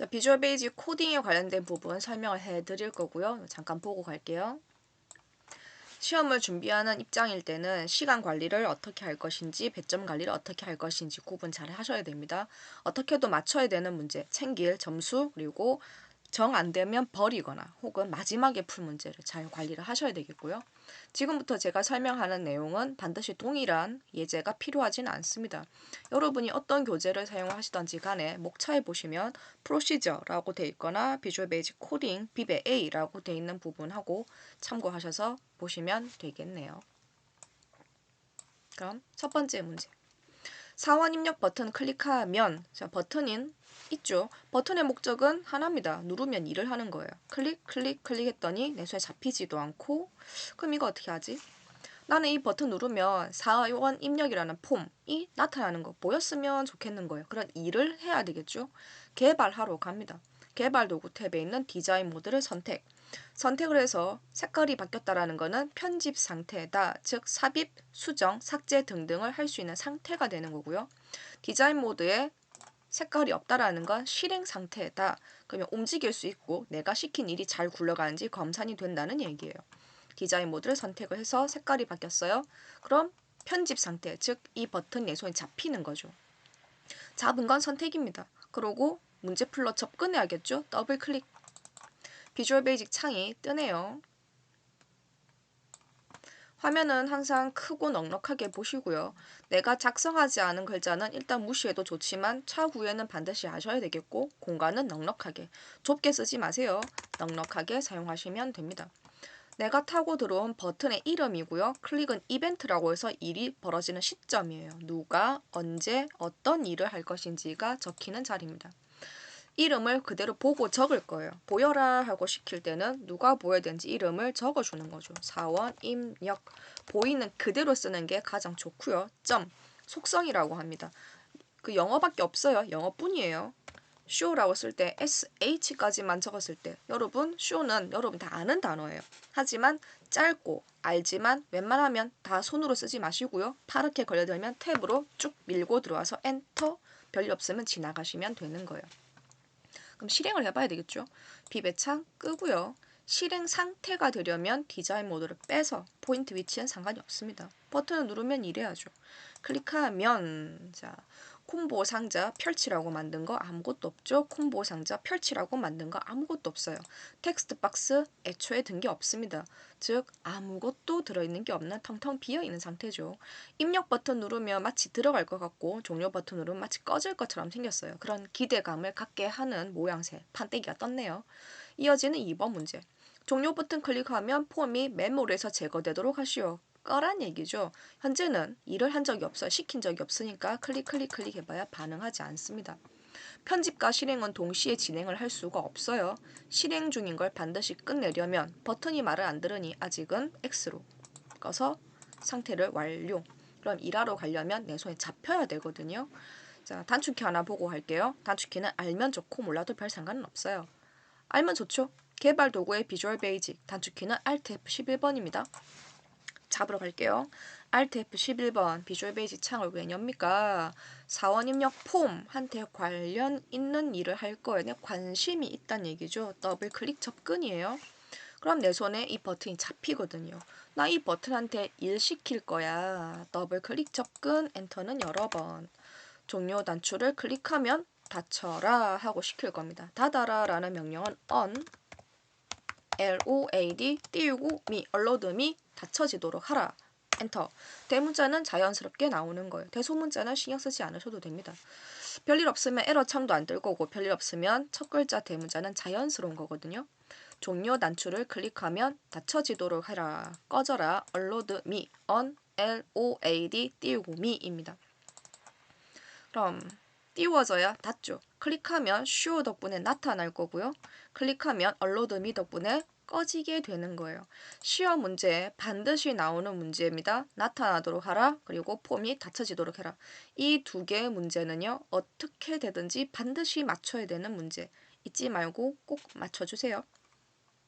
자, 비주얼 베이직 코딩에 관련된 부분 설명을 해드릴 거고요. 잠깐 보고 갈게요. 시험을 준비하는 입장일 때는 시간 관리를 어떻게 할 것인지, 배점 관리를 어떻게 할 것인지 구분 잘 하셔야 됩니다. 어떻게도 맞춰야 되는 문제, 챙길 점수, 그리고 정 안 되면 버리거나 혹은 마지막에 풀 문제를 잘 관리를 하셔야 되겠고요. 지금부터 제가 설명하는 내용은 반드시 동일한 예제가 필요하진 않습니다. 여러분이 어떤 교재를 사용하시던지 간에 목차에 보시면 프로시저라고 되어 있거나 비주얼 베이직 코딩 비베 A라고 되어 있는 부분하고 참고하셔서 보시면 되겠네요. 그럼 첫 번째 문제. 사원 입력 버튼 클릭하면, 자, 버튼인 있죠. 버튼의 목적은 하나입니다. 누르면 일을 하는 거예요. 클릭했더니 내 손에 잡히지도 않고, 그럼 이거 어떻게 하지? 나는 이 버튼 누르면 사원 입력이라는 폼이 나타나는 거 보였으면 좋겠는 거예요. 그런 일을 해야 되겠죠. 개발하러 갑니다. 개발 도구 탭에 있는 디자인 모드를 선택을 해서 색깔이 바뀌었다라는 것은 편집 상태다. 즉 삽입, 수정, 삭제 등등을 할 수 있는 상태가 되는 거고요. 디자인 모드에 색깔이 없다라는 건 실행 상태다. 그러면 움직일 수 있고 내가 시킨 일이 잘 굴러가는지 검산이 된다는 얘기예요. 디자인 모드를 선택을 해서 색깔이 바뀌었어요. 그럼 편집 상태, 즉 이 버튼 내 손에 잡히는 거죠. 잡은 건 선택입니다. 그러고 문제 풀러 접근해야겠죠. 더블 클릭. 비주얼 베이직 창이 뜨네요. 화면은 항상 크고 넉넉하게 보시고요. 내가 작성하지 않은 글자는 일단 무시해도 좋지만 차후에는 반드시 아셔야 되겠고 공간은 넉넉하게, 좁게 쓰지 마세요. 넉넉하게 사용하시면 됩니다. 내가 타고 들어온 버튼의 이름이고요. 클릭은 이벤트라고 해서 일이 벌어지는 시점이에요. 누가, 언제, 어떤 일을 할 것인지가 적히는 자리입니다. 이름을 그대로 보고 적을 거예요. 보여라 하고 시킬 때는 누가 보여야 되는지 이름을 적어주는 거죠. 사원, 입력. 보이는 그대로 쓰는 게 가장 좋고요. 점, 속성이라고 합니다. 그 영어밖에 없어요. 영어뿐이에요. show라고 쓸 때 sh까지만 적었을 때 여러분 show는 여러분 다 아는 단어예요. 하지만 짧고 알지만 웬만하면 다 손으로 쓰지 마시고요. 파랗게 걸려들면 탭으로 쭉 밀고 들어와서 엔터, 별일 없으면 지나가시면 되는 거예요. 그럼 실행을 해봐야 되겠죠. 비배창 끄고요. 실행 상태가 되려면 디자인 모드를 빼서 포인트 위치는 상관이 없습니다. 버튼을 누르면 이래야죠. 클릭하면 자 콤보 상자 펼치라고 만든 거 아무것도 없죠. 콤보 상자 펼치라고 만든 거 아무것도 없어요. 텍스트 박스 애초에 든 게 없습니다. 즉 아무것도 들어있는 게 없는 텅텅 비어있는 상태죠. 입력 버튼 누르면 마치 들어갈 것 같고 종료 버튼 누르면 마치 꺼질 것처럼 생겼어요. 그런 기대감을 갖게 하는 모양새 판때기가 떴네요. 이어지는 2번 문제. 종료 버튼 클릭하면 폼이 메모리에서 제거되도록 하시오. 꺼란 얘기죠. 현재는 일을 한 적이 없어요. 시킨 적이 없으니까 클릭 해봐야 반응하지 않습니다. 편집과 실행은 동시에 진행을 할 수가 없어요. 실행 중인 걸 반드시 끝내려면 버튼이 말을 안 들으니 아직은 X로 꺼서 상태를 완료. 그럼 일하러 가려면 내 손에 잡혀야 되거든요. 자, 단축키 하나 보고 할게요. 단축키는 알면 좋고 몰라도 별 상관은 없어요. 알면 좋죠. 개발 도구의 비주얼 베이직 단축키는 Alt F11번입니다. 잡으러 갈게요. Alt F11번 비주얼 베이직 창을 왜 엽니까? 사원 입력 폼한테 관련 있는 일을 할 거에 관심이 있다는 얘기죠. 더블 클릭 접근이에요. 그럼 내 손에 이 버튼이 잡히거든요. 나 이 버튼한테 일 시킬 거야. 더블 클릭 접근, 엔터는 여러 번. 종료 단추를 클릭하면 닫혀라 하고 시킬 겁니다. 닫아라 라는 명령은 on, load, 띄우고 me, allow me, 닫혀지도록 하라. 엔터. 대문자는 자연스럽게 나오는 거예요. 대소문자는 신경 쓰지 않으셔도 됩니다. 별일 없으면 에러 창도 안 뜰 거고 별일 없으면 첫 글자 대문자는 자연스러운 거거든요. 종료 단추를 클릭하면 닫혀지도록 해라. 꺼져라. allow me, on, load, 띄우고 me입니다. 그럼 띄워져야 닫죠. 클릭하면 show 덕분에 나타날 거고요. 클릭하면 allow me 덕분에 꺼지게 되는 거예요. 시험 문제에 반드시 나오는 문제입니다. 나타나도록 하라. 그리고 폼이 닫혀지도록 해라. 이 두 개의 문제는요. 어떻게 되든지 반드시 맞춰야 되는 문제. 잊지 말고 꼭 맞춰주세요.